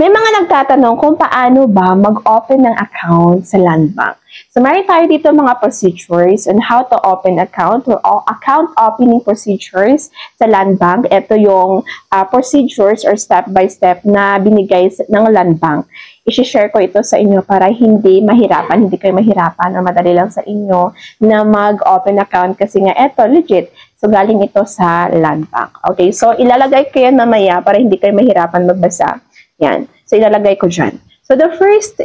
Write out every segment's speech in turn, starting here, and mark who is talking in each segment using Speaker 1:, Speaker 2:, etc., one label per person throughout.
Speaker 1: May mga nagtatanong kung paano ba mag-open ng account sa Land Bank. So, meron tayo dito mga procedures on how to open account or account opening procedures sa Land Bank. Ito yung procedures or step-by-step na binigay ng Land Bank. I-share ko ito sa inyo para hindi kayo mahirapan o madali lang sa inyo na mag-open account kasi nga ito, legit. So, galing ito sa Land Bank. Okay, so ilalagay ko yan mamaya para hindi kayo mahirapan magbasa. Yan. So, ilalagay ko dyan. So, the first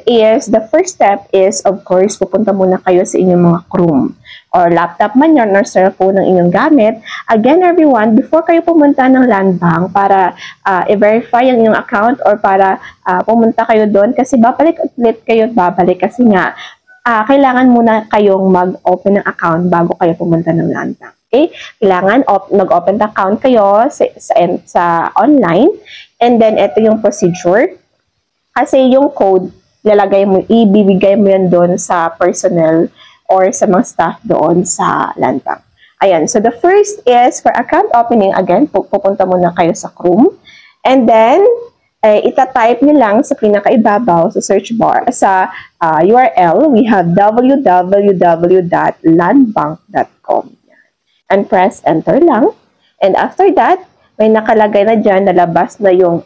Speaker 1: step is, of course, pupunta muna kayo sa inyong mga Chrome or laptop man yan or cellphone ng inyong gamit. Again, everyone, before kayo pumunta ng Land Bank para i-verify ang inyong account or para pumunta kayo doon kasi babalik kasi nga kailangan muna kayong mag-open ng account bago kayo pumunta ng Land Bank. Okay? Kailangan mag-open account kayo sa online. And then, ito yung procedure. Kasi yung code, ibibigay mo yan doon sa personnel or sa mga staff doon sa Land Bank. Ayan. So, the first is for account opening. Again, pupunta muna kayo sa Chrome. And then, itatype nyo lang sa pinakaibabaw sa search bar. Sa URL, we have www.landbank.com. And press enter lang. And after that, may nakalagay na dyan, nalabas na yung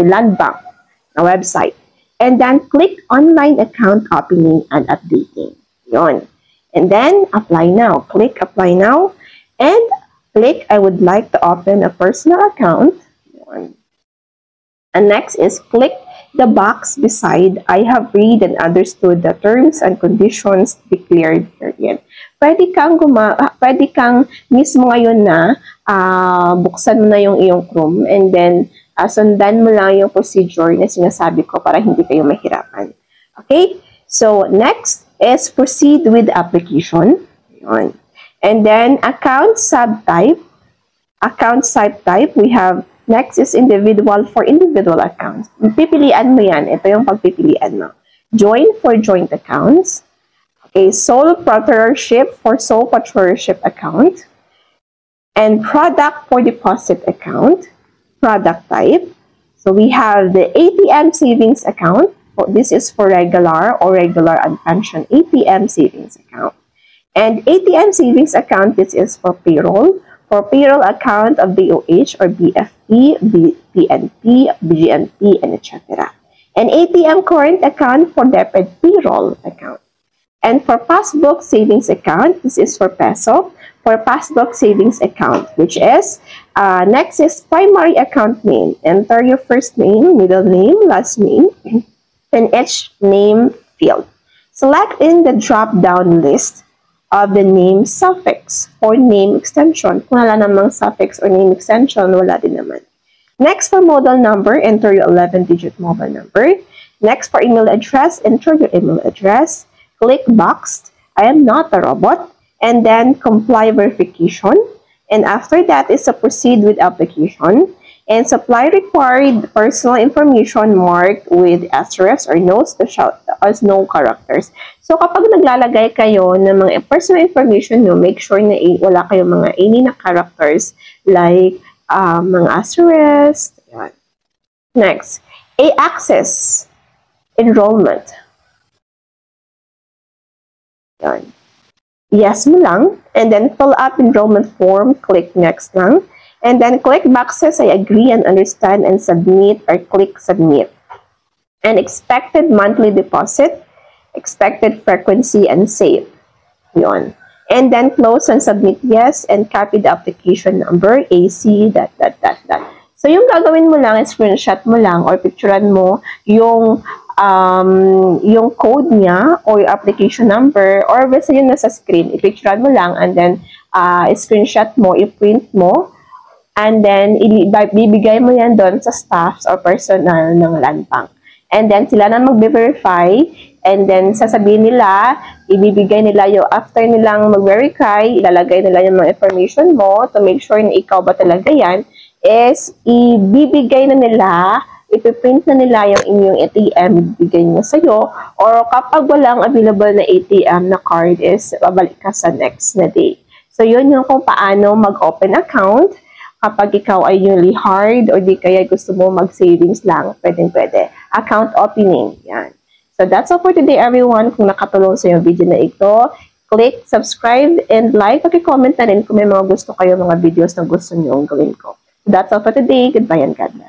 Speaker 1: Land Bank na website. And then, click online account opening and updating. Yun. And then, apply now. Click apply now. And click I would like to open a personal account. Yun. And next is click the box beside I have read and understood the terms and conditions declared herein. Pwede kang mismo ngayon na buksan mo na yung iyong Chrome and then sundan mo lang yung procedure na sinasabi ko para hindi kayo mahirapan. Okay? So, next is proceed with the application. Yun. And then, account subtype. Account subtype, we have next is individual for individual accounts. Pipilian mo yan. Ito yung pagpipilian mo. Join for joint accounts. Okay, sole proprietorship for sole proprietorship account. And product for deposit account. Product type. So we have the ATM savings account. This is for regular and pension ATM savings account. And ATM savings account, this is for payroll. For payroll account of BOH or BFP, PNP, BGNP, and etc. And ATM current account for debit payroll account. And for passbook savings account, this is for peso. For passbook savings account, which is, next is primary account name. Enter your first name, middle name, last name, and each name field. Select in the drop-down list of the name suffix or name extension. Kung wala namang suffix or name extension, wala din naman. Next, for model number, enter your 11-digit mobile number. Next, for email address, enter your email address. Click box, I am not a robot, and then comply verification. And after that is to proceed with application and supply required personal information marked with asterisk or notes to shout as no characters. So kapag naglalagay kayo ng mga personal information nyo, make sure na wala kayong mga any na characters like mga asterisk. Yan. Next, access enrollment. Yan. Yes mo lang. And then fill up enrollment form. Click next lang. And then click boxes I agree and understand and submit or click submit. And expected monthly deposit, expected frequency and save. Yun. And then close and submit yes and copy the application number AC ... So yung gagawin mo lang, screenshot mo lang or picturean mo yung code niya or application number or basta yun nasa screen, i-picturean mo lang and then screenshot mo, i-print mo and then bibigay mo yan doon sa staffs or personnel ng Land Bank. And then sila na mag-verify and then sasabihin nila, ibibigay nila yung after nilang mag-verify, ilalagay nila yung mga information mo to make sure na ikaw ba talaga yan, is ibibigay na nila, ipiprint na nila yung inyong ATM, ibigay nyo sa'yo, or kapag walang available na ATM na card is babalik ka sa next na day. So, yun yung kung paano mag-open account. Kapag ikaw ay newly hired or di kaya gusto mo mag-savings lang, pwede. account opening. Yan. So that's all for today, everyone. Kung nakatulong sa yung video na ito, click subscribe and like. Pag-comment na rin kung may mga gusto kayo, mga videos na gusto nyo gawin ko. So that's all for today. Goodbye and God bless.